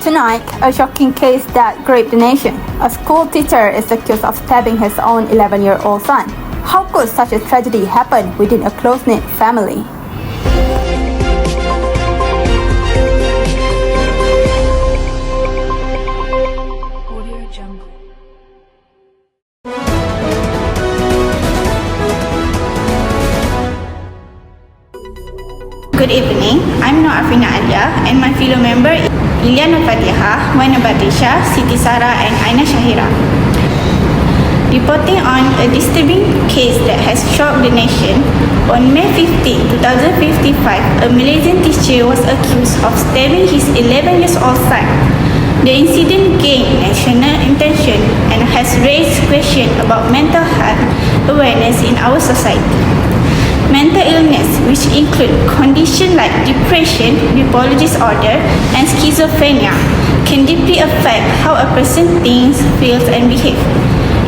Tonight, a shocking case that gripped the nation. A school teacher is accused of stabbing his own 11-year-old son. How could such a tragedy happen within a close-knit family? Good evening, I'm AFRINA ALYA and my fellow member ILLIA FATIHAH, BATRISYIA, SITI and AINA SHAHIRA. Reporting on a disturbing case that has shocked the nation, on May 15, 2055, a Malaysian teacher was accused of stabbing his 11-year-old son. The incident gained national attention and has raised questions about mental health awareness in our society. Mental illness, which include conditions like depression, bipolar disorder, and schizophrenia, can deeply affect how a person thinks, feels, and behaves.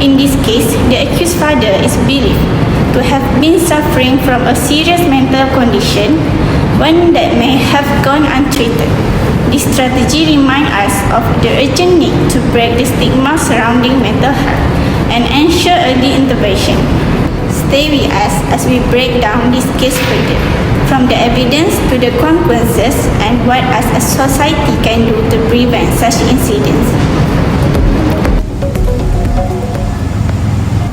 In this case, the accused father is believed to have been suffering from a serious mental condition, one that may have gone untreated. This strategy reminds us of the urgent need to break the stigma surrounding mental health and ensure early intervention. Stay with us as we break down this case further, from the evidence to the consequences and what as a society can do to prevent such incidents.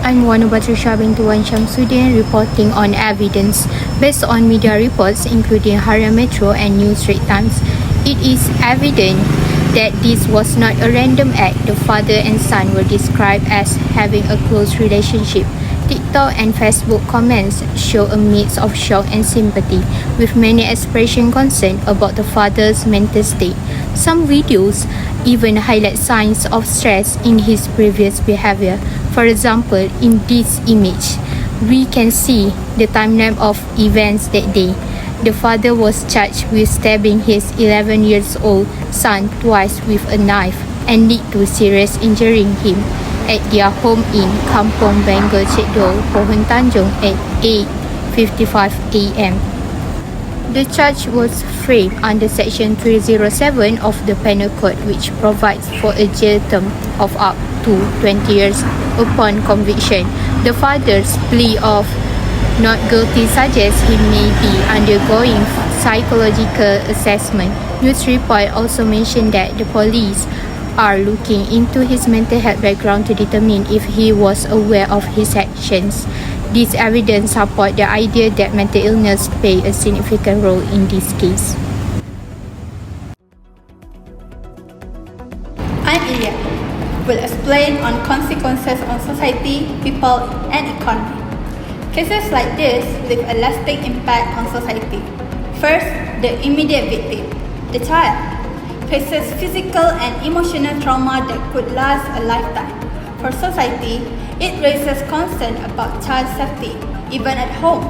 I'm BATRISYIA binti SHAMSUDDIN reporting on evidence. Based on media reports including Harian Metro and New Straits Times, it is evident that this was not a random act. The father and son were described as having a close relationship. TikTok and Facebook comments show a mix of shock and sympathy, with many expressing concern about the father's mental state. Some videos even highlight signs of stress in his previous behavior. For example, in this image, we can see the timeline of events that day. The father was charged with stabbing his 11-year-old son twice with a knife and lead to serious injuring him at their home in Kampong Bengal Cedol, Pohon Tanjung at 8:55 a.m. The charge was framed under Section 307 of the Penal Code, which provides for a jail term of up to 20 years upon conviction. The father's plea of not guilty suggests he may be undergoing psychological assessment. News report also mentioned that the police are looking into his mental health background to determine if he was aware of his actions. This evidence supports the idea that mental illness plays a significant role in this case. I'm ILLIA. Will explain on consequences on society, people, and economy. Cases like this leave a lasting impact on society. First, the immediate victim, the child, faces physical and emotional trauma that could last a lifetime. For society, it raises concern about child safety, even at home.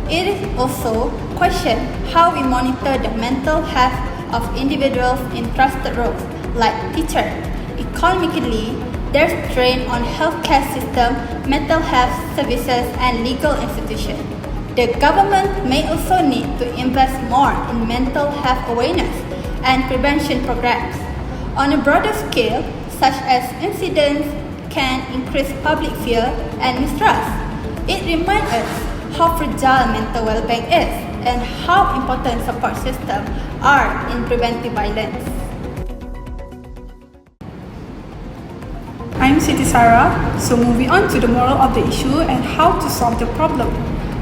It is also questioned how we monitor the mental health of individuals in trusted roles, like teachers. Economically, there's strain on healthcare system, mental health services, and legal institutions. The government may also need to invest more in mental health awareness and prevention programs. On a broader scale, such as incidents can increase public fear and mistrust. It reminds us how fragile mental well-being is and how important support systems are in preventing violence. I'm Siti. So moving on to the moral of the issue and how to solve the problem.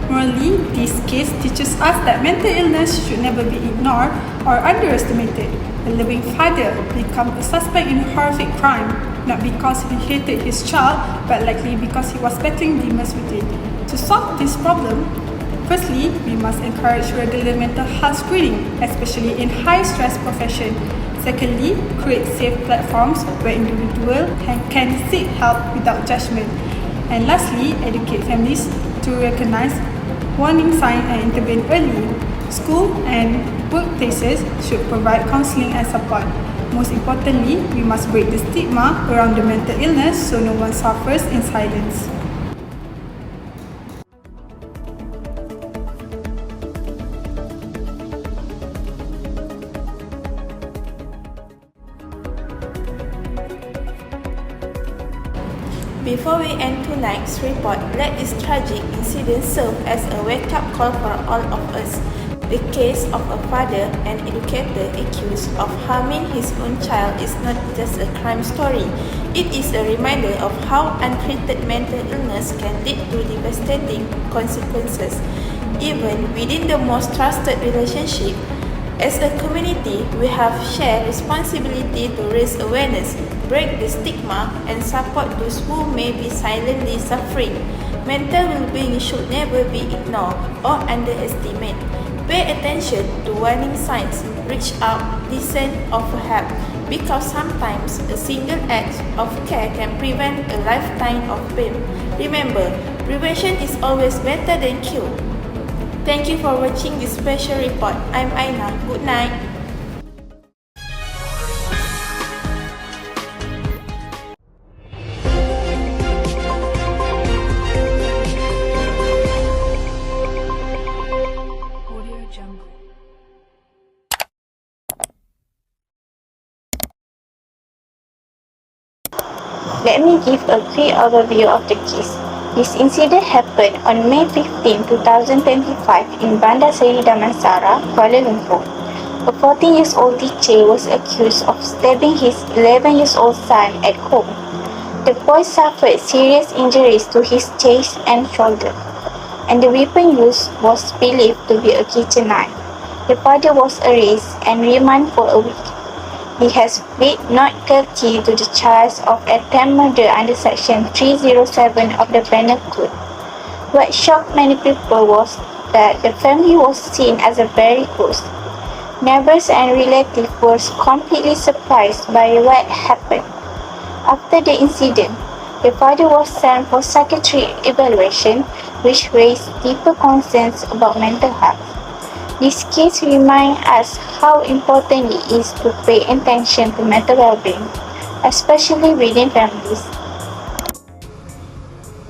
Morally, this case teaches us that mental illness should never be ignored or underestimated. A loving father became a suspect in a horrific crime, not because he hated his child, but likely because he was battling demons with it. To solve this problem, firstly, we must encourage regular mental health screening, especially in high-stress professions. Secondly, create safe platforms where individuals can seek help without judgment. And lastly, educate families to recognize warning signs and intervene early. School and workplaces should provide counseling and support. Most importantly, we must break the stigma around the mental illness so no one suffers in silence. Before we end tonight's report, let this tragic incident serve as a wake-up call for all of us. The case of a father and educator accused of harming his own child is not just a crime story. It is a reminder of how untreated mental illness can lead to devastating consequences, even within the most trusted relationship. As a community, we have shared responsibility to raise awareness, break the stigma, and support those who may be silently suffering. Mental well-being should never be ignored or underestimated. Pay attention to warning signs, reach out, listen, offer help, because sometimes a single act of care can prevent a lifetime of pain. Remember, prevention is always better than cure. Thank you for watching this special report. I'm AINA. Good night. Let me give a quick overview of the case. This incident happened on May 15, 2025 in Bandar Seri Damansara, Kuala Lumpur. A 14-year-old teacher was accused of stabbing his 11-year-old son at home. The boy suffered serious injuries to his chest and shoulder, and the weapon used was believed to be a kitchen knife. The father was arrested and remanded for a week. He has pleaded not guilty to the charge of attempted murder under Section 307 of the Penal Code. What shocked many people was that the family was seen as a very close. Neighbors and relatives were completely surprised by what happened. After the incident, the father was sent for psychiatric evaluation, which raised deeper concerns about mental health. This case reminds us how important it is to pay attention to mental well-being, especially within families.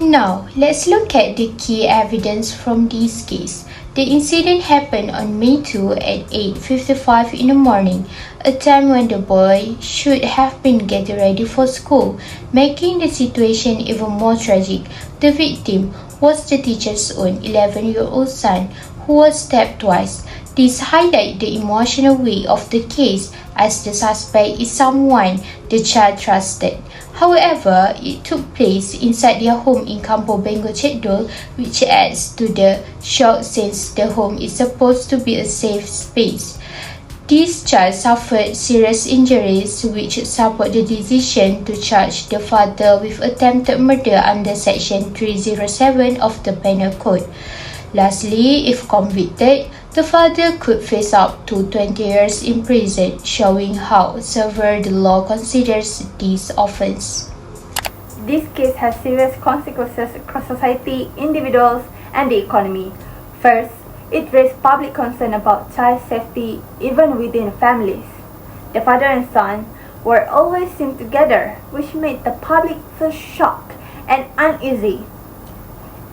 Now, let's look at the key evidence from this case. The incident happened on May 2 at 8:55 in the morning, a time when the boy should have been getting ready for school, making the situation even more tragic. The victim was the teacher's own 11-year-old son, who was stabbed twice. This highlights the emotional weight of the case, as the suspect is someone the child trusted. However, it took place inside their home in Kampung Bengo Cedol, which adds to the shock since the home is supposed to be a safe space. This child suffered serious injuries, which support the decision to charge the father with attempted murder under Section 307 of the Penal Code. Lastly, if convicted, the father could face up to 20 years in prison, showing how severe the law considers this offense. This case has serious consequences across society, individuals, and the economy. First, it raised public concern about child safety even within families. The father and son were always seen together, which made the public feel shocked and uneasy.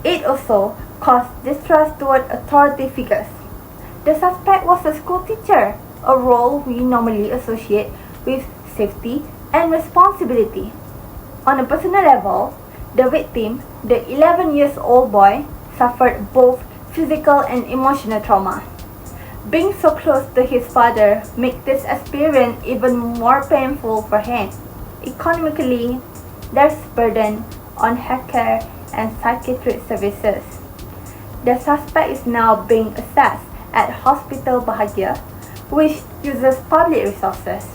It also caused distrust toward authority figures. The suspect was a school teacher, a role we normally associate with safety and responsibility. On a personal level, the victim, the 11-year-old boy, suffered both physical and emotional trauma. Being so close to his father makes this experience even more painful for him. Economically, there's burden on healthcare and psychiatric services. The suspect is now being assessed at Hospital Bahagia, which uses public resources.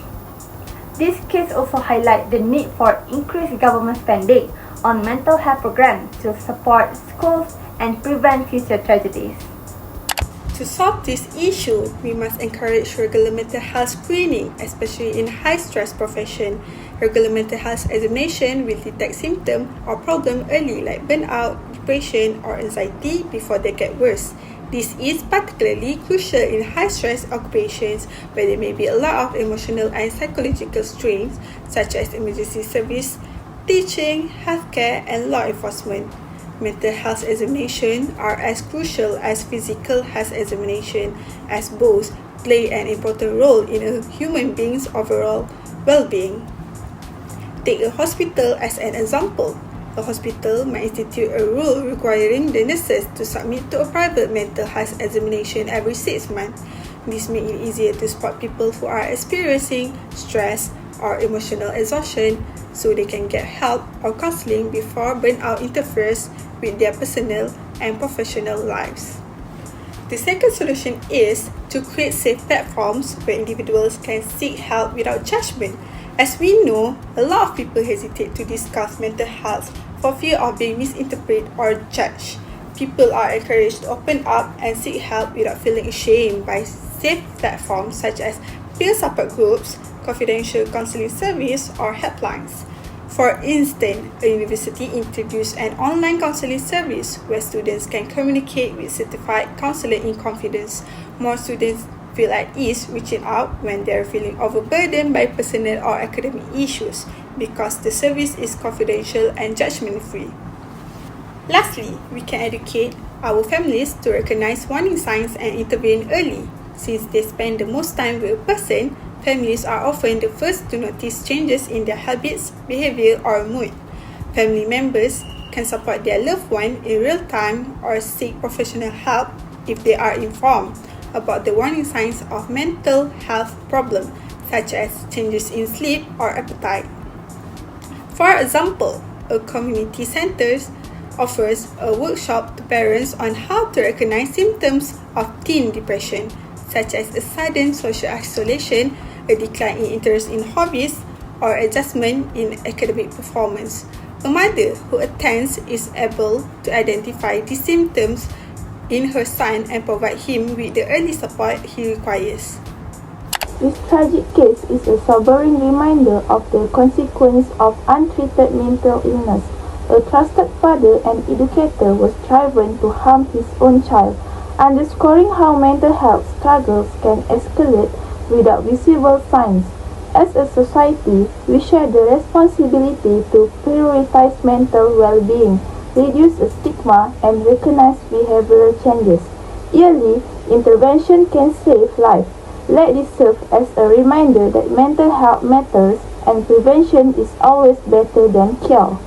This case also highlights the need for increased government spending on mental health programs to support schools and prevent future tragedies. To solve this issue, we must encourage regular mental health screening, especially in high-stress professions. Regular mental health examination will detect symptoms or problems early, like burnout, depression, or anxiety before they get worse. This is particularly crucial in high-stress occupations where there may be a lot of emotional and psychological strains, such as emergency service, teaching, healthcare, and law enforcement. Mental health examinations are as crucial as physical health examination, as both play an important role in a human being's overall well-being. Take a hospital as an example. A hospital might institute a rule requiring the nurses to submit to a private mental health examination every 6 months. This makes it easier to spot people who are experiencing stress or emotional exhaustion so they can get help or counseling before burnout interferes with their personal and professional lives. The second solution is to create safe platforms where individuals can seek help without judgment. As we know, a lot of people hesitate to discuss mental health for fear of being misinterpreted or judged. People are encouraged to open up and seek help without feeling ashamed by safe platforms such as peer support groups, confidential counseling service, or helplines. For instance, a university introduced an online counseling service where students can communicate with certified counselor in confidence. More students feel at ease reaching out when they are feeling overburdened by personal or academic issues because the service is confidential and judgment-free. Lastly, we can educate our families to recognize warning signs and intervene early. Since they spend the most time with a person, families are often the first to notice changes in their habits, behavior, or mood. Family members can support their loved one in real time or seek professional help if they are informed about the warning signs of mental health problems, such as changes in sleep or appetite. For example, a community center offers a workshop to parents on how to recognize symptoms of teen depression, such as a sudden social isolation, a decline in interest in hobbies, or adjustment in academic performance. A mother who attends is able to identify these symptoms in her son and provide him with the early support he requires. This tragic case is a sobering reminder of the consequence of untreated mental illness. A trusted father and educator was driven to harm his own child, underscoring how mental health struggles can escalate without visible signs. As a society, we share the responsibility to prioritize mental well-being, reduce the stigma, and recognize behavioral changes. Early intervention can save lives. Let this serve as a reminder that mental health matters and prevention is always better than cure.